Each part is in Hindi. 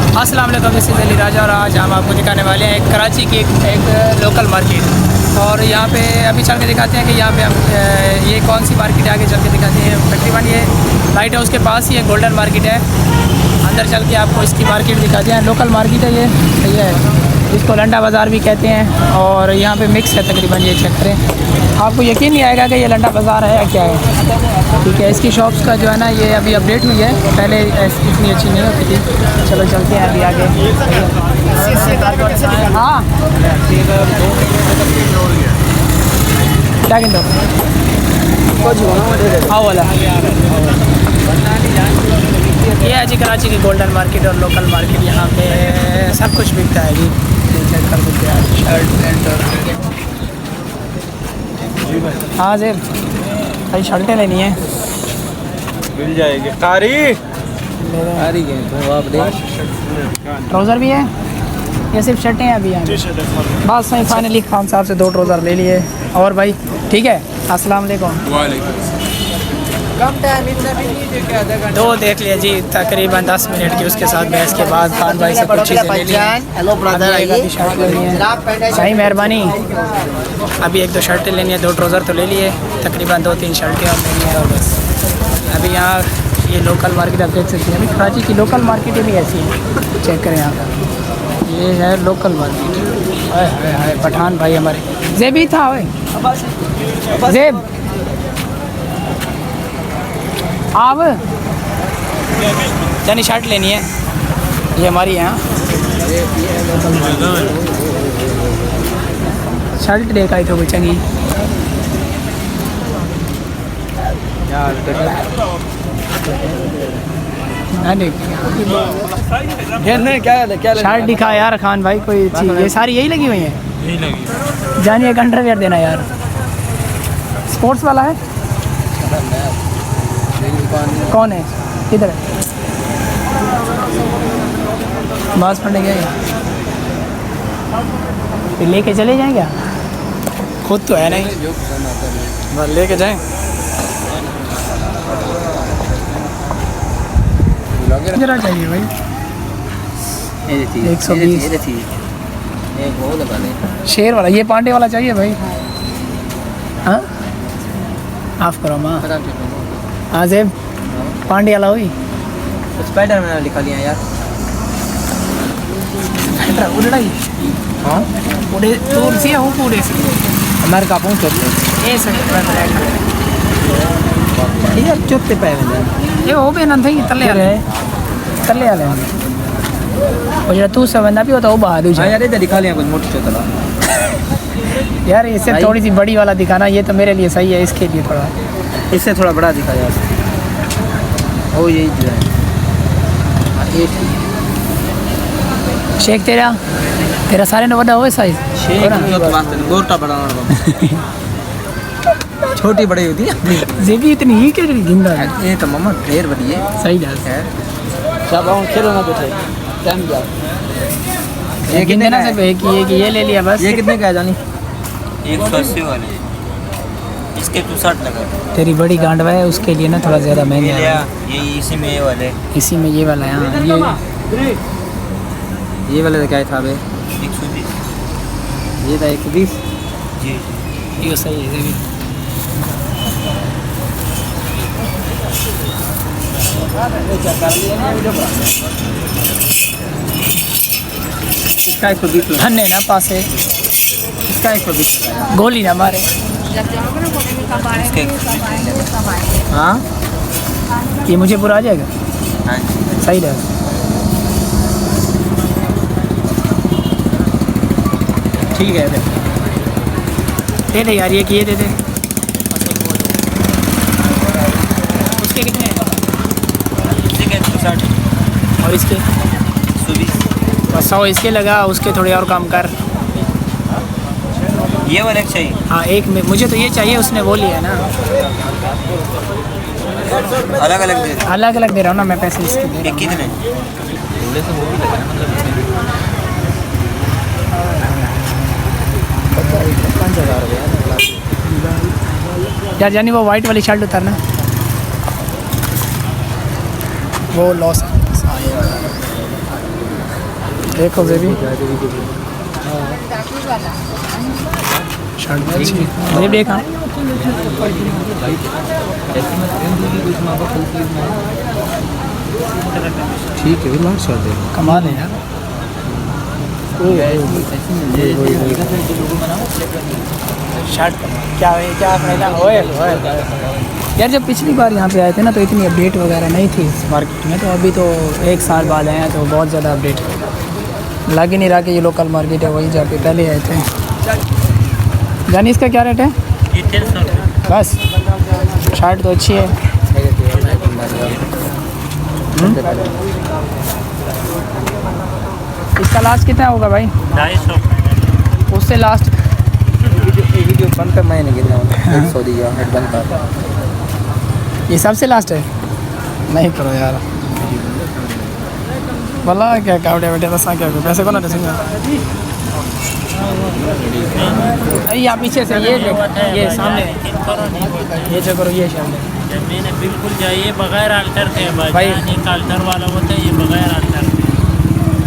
अस्सलाम वालेकुम, दिस इज़ अली राजा और आज हम आपको दिखाने वाले हैं कराची की एक लोकल मार्केट। और यहाँ पे अभी चल के दिखाते हैं कि यहाँ पे हम ये कौन सी मार्केट है, आगे चल के दिखाते हैं। तकरीबन ये लाइट हाउस के पास ही एक गोल्डन मार्केट है। अंदर चल के आपको इसकी मार्केट दिखाते हैं। लोकल मार्केट है ये है, इसको लंडा बाज़ार भी कहते हैं। और यहाँ पे मिक्स है तकरीबन, ये चेक करें, आपको यकीन नहीं आएगा कि ये लंडा बाज़ार है या क्या है। ठीक है, इसकी शॉप्स का जो है ना ये अभी अपडेट हुई है, पहले इतनी अच्छी नहीं होती थी। चलो चलते हैं अभी आगे। हाँ क्या कहते हो? हाँ वाला ये है जी कराची की गोल्डन मार्केट और लोकल मार्केट। यहाँ पे सब कुछ बिकता है जी, चेक कर सकते हैं। शर्ट पैंट और हाँ जी भाई शर्टें लेनी है, मिल जाएगी। कारी ट्राउज़र भी है, ये सिर्फ शर्टें हैं अभी यहाँ। बस सही, फाइनली खान साहब से 2 ट्राउज़र ले लिए। और भाई ठीक है, अस्सलाम वालेकुम। दो देख लिया जी, तकरीबन 10 मिनट की उसके साथ बहस के बाद खान भाई से कुछ चीज़ें ले ली। शर्ट लेनी है, सही मेहरबानी। अभी 1-2 शर्टें लेनी है, 2 ट्राउज़र तो ले लिए, तकरीबन 2-3 शर्टें और लेनी है। और बस अभी यहाँ ये लोकल मार्केट आप देख सकते हैं। अभी कराची की लोकल मार्केटें भी ऐसी हैं, चेक करें यहाँ। ये है लोकल मार्केट। हाय पठान भाई हमारे जेब ही था। जेब आप जानी शर्ट लेनी है, ये हमारी यहाँ शर्ट देखा ही तो कोई चंगी क्या शर्ट दिखा यार खान भाई कोई अच्छी। ये सारी यही लगी हुई है, यही लगी। जानिए एक अंडरवियर देना यार, स्पोर्ट्स वाला है। कौन है, किधर है? बास पड़ने गए, फिर लेके चले जाएं क्या? खुद तो है नहीं, बस लेके जाएं। जरा चाहिए भाई 120 शेर वाला, ये पांडे वाला चाहिए भाई। हाँ माफ़ करो माँ। हाँ जेब पांडे वाला हुई, स्पाइडर मैन लिखा लिया यार। उड़ाई हाँ उड़े दूर से हूँ पूरे से अमेरिका पहुँचो ये सर यार चुपते पे ये हो भी ना थी तले वाले और जरा तू सब बंदा भी होता वो बहा दूँ यार। इधर दिखा लिया कुछ मोटी चोतला यार, इससे थोड़ी सी बड़ी वाला दिखाना, ये तो मेरे लिए सही है, इसके लिए थोड़ा इससे थोड़ा बड़ा दिखा यार। ओ यही डिज़ाइन शेख तेरा सारे ने बड़ा हो साइज गोटा बड़ा छोटी बड़ी होती है। जेबी इतनी ही के जिंदा है ये तो मम्मा ढेर बड़ी है। सही है। सब खेलो ना बैठे टाइम क्या ये कितने ना से ये ले लिया बस। ये कितने का है जानी? 180 वाले, इसके 60 लगा। तेरी बड़ी गांडवा है उसके लिए ना थोड़ा ज़्यादा महंगा है। ये इसी में ये वाले, इसी में ये वाला है। ये वाले क्या था बे? 120। ये था 120 जी। ये सही है जेबी। इसका 120 धन्य ना पास है, इसका 120 का गोली ना मारे। हाँ ये मुझे पूरा आ जाएगा। हाँ जी। सही रहेगा। ठीक है दे दे यार, ये दे दे। उसके कितने हैं? इसके 160 और इसके 120। बस 100 इसके लगा, उसके थोड़े और कम कर। ये वाला चाहिए। हाँ एक में मुझे तो ये चाहिए, उसने वो लिया ना। अलग अलग दे अलग अलग दे रहा हूँ ना मैं पैसे इसके दे रहा हूँ। कितने? यार जानी वो वाइट वाली शर्ट उतारना, वो लॉस। देखो बेबी शर्ट अच्छी ये देखा ठीक है भी लास्ट शर्ट है कमाल है यार शर्ट क्या है क्या फायदा होए यार जब पिछली बार यहाँ पे आए थे ना तो इतनी अपडेट वगैरह नहीं थी इस मार्केट में तो अभी तो 1 साल बाद आए हैं तो बहुत ज़्यादा अपडेट लग ही नहीं रहा कि ये लोकल मार्केट है वही जहाँ पे पहले आए थे जानी इसका क्या रेट है बस शर्ट तो अच्छी है इसका लास्ट कितना होगा भाई 250 उससे लास्ट वीडियो बंद कर मैंने गिरना 100 दिया हेड बंद कर ये सबसे लास्ट है नहीं करो यार बोला क्या कावड़े बेटे बस क्या करो पैसे को ना दसेंगे यहाँ पीछे से ये देखो ये सामने ये जो करो ये सामने मैंने बिल्कुल चाहिए बगैर अल्टर के भाई। भाई अल्टर वाला होता है ये बगैर अल्टर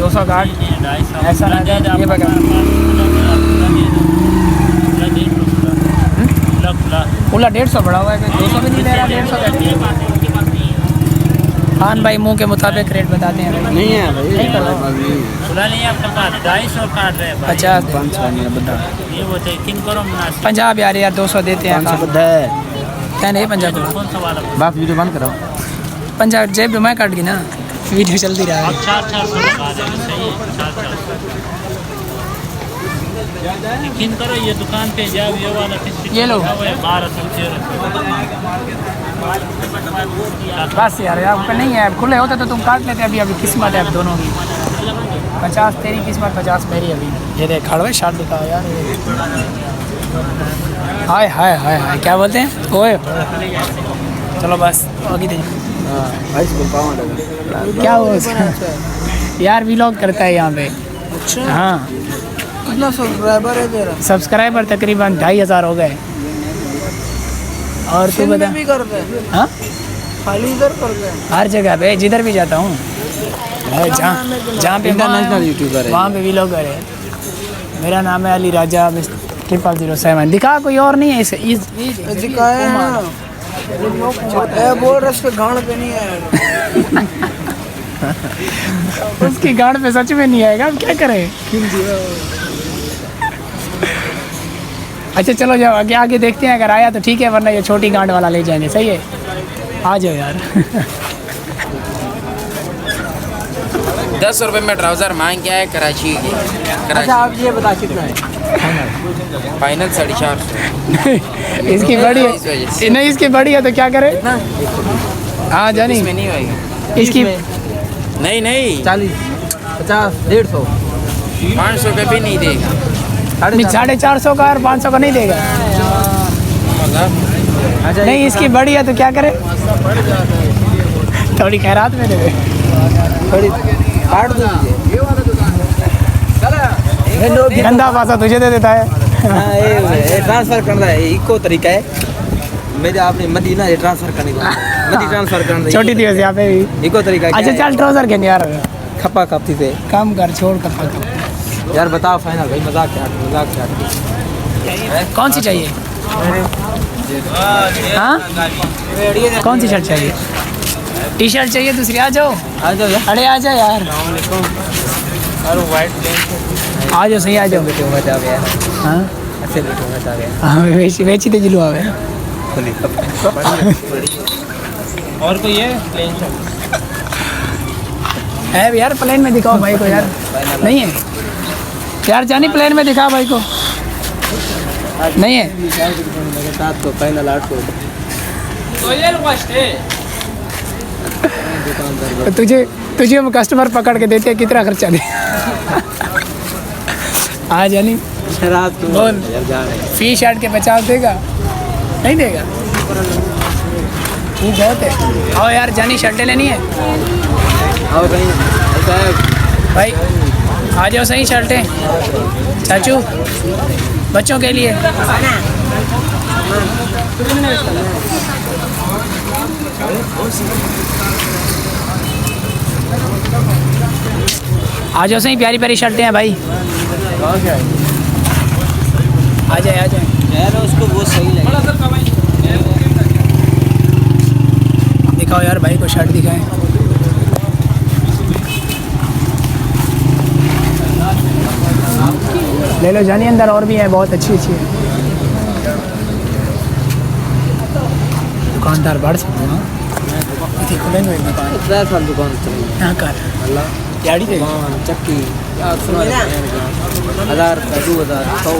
260 ऐसा ना ये बगैर खुला 150 बढ़ा हुआ है 200 भी नहीं ले रहा 150 खान भाई मुंह के मुताबिक रेट बताते हैं नहीं है भाई नहीं करो खुला नहीं आपके पास 250 काट रहे हैं भाई। 50 500 नहीं बता ये होते हैं किन करो मुनासिब 50 यार 200 देते हैं 500 बता है क्या नहीं 50 कौन सा वाला बाप वीडियो बंद कराओ 50 जेब में मैं काट गई ना वीडियो चलती रहा है अब 400 लगा देंगे सही है 400 यकीन करो ये दुकान पे जाओ ये वाला ये लो। 1200 बस यार आपका नहीं है खुले होते तो तुम काट लेते अभी अभी किस्मत है अब दोनों की 50 तेरी किस्मत 50 मेरी अभी ये देख खड़वे शर्ट दिखाओ यार हाय हाय हाय हाय क्या बोलते हैं ओए चलो बस आगे दे भाई इसको पावन क्या हो यार व्लॉग करता है यहाँ पे हाँ कितना सब्सक्राइबर है तेरा सब्सक्राइबर तकरीबन 2500 हो गए और तू बता भी करते हैं हाँ खाली इधर करते हैं हर जगह पे जिधर भी जाता हूँ जहाँ जहाँ पे इंटरनेशनल यूट्यूबर है वहाँ पे व्लॉगर है मेरा नाम है अली राजा 0007 दिखा कोई और नहीं है इस दिखाए हैं बोल रहे इसके गांड पे नहीं है उसकी गांड पे सच में नहीं आएगा अब क्या करें अच्छा चलो जाओ आगे आगे देखते हैं अगर आया तो ठीक है वरना ये छोटी गांड वाला ले जाएंगे सही है आ जाओ यार 10 रुपए में ट्राउज़र मांग क्या है कराची की अच्छा आप ये बता कितना है फाइनल 450 इसकी बड़ी इस वजह है नहीं इसकी बड़ी है तो क्या करें हाँ जानी इसमें नहीं होएगा इसकी नहीं नहीं 40 50 150 500 रुपये भी नहीं देगा 450 का और 500 का नहीं देगा अच्छा नहीं इसकी बड़ी है तो क्या करें थोड़ी खैरात में दे थोड़ी काट दो मुझे गंदा पासा तुझे दे देता है हाँ ये ट्रांसफर करना है इको तरीका है मेरे आपने मदीना ये ट्रांसफर करने का मदी ट्रांसफर करना छोटी थी वैसे यहाँ पे भी इको तरीका क्या अच्छा है? चल ट्राउजर के यार खपा कपती से कम कर छोड़ कर यार बताओ फाइनल भाई मजाक क्या कौन सी चाहिए हाँ कौन सी शर्ट चाहिए टी शर्ट चाहिए दूसरी आ जाओ आ जाओ यार अरे आ जाओ यार आ जाओ सही आ जाओ बेटे होगा जाओ यार हाँ ऐसे बेटे होगा जाओ यार हाँ वेची तो जिलवा है और कोई है है यार प्लेन में दिखाओ भाई को यार नहीं है यार जानी प्लेन में दिखाओ भाई को नहीं है 700 फाइनल 800 तो तुझे हम कस्टमर पकड़ के देते हैं कितना खर्चा दे आ जानी रात को बोल। यार जा रहे फी शर्ट के 50 देगा नहीं देगा वो बहुत है आओ यार जानी शर्टें लेनी है और कहीं ऐसा है भाई आ जाओ सही शर्टें चाचू बच्चों के लिए आ जाओ सही, प्यारी प्यारी शर्टें हैं भाई, आ जाए आ जाए। यार उसको वो सही लगे। दिखाओ यार भाई को शर्ट दिखाएं। ले लो जानिए, अंदर और भी है, बहुत अच्छी अच्छी है। दुकानदार बढ़ सकते हैं इतनी खुलेंगे दुकान। 10 साल दुकान चली यहाँ कर अल्लाह याड़ी दे दुकान चक्की 1000 रुपये 2000 100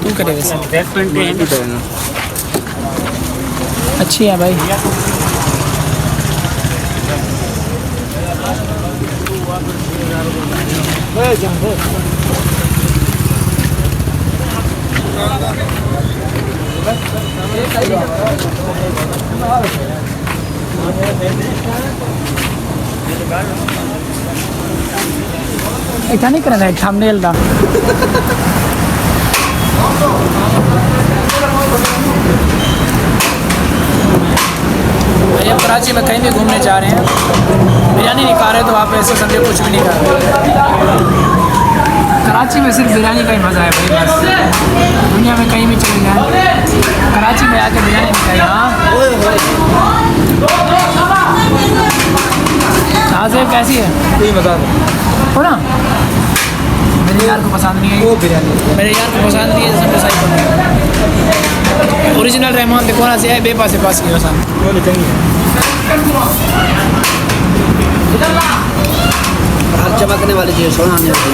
तू करे वैसे अच्छी है भाई। इतना नहीं करना है थंबनेल का। भैया कराची में कहीं भी घूमने जा रहे हैं, बिरयानी नहीं खा रहे तो आप ऐसे समझे कुछ भी नहीं कर रहे। कराची में सिर्फ बिरयानी का ही मज़ा है भाई, बस दुनिया में कहीं भी चले जाए कराची में आके बिरयानी नहीं खाई। हाँ नाज़िर कैसी है? कोई बता दो हो ना, मेरे यार को पसंद नहीं है वो बिरयानी मेरे यार को पसंद नहीं है, समझो सही पसंद। ओरिजिनल रहमान देखो ना से है, बेपास पास की पसंद। वो निकलेंगे हर चमकने वाली चीज़ सोना नहीं होती।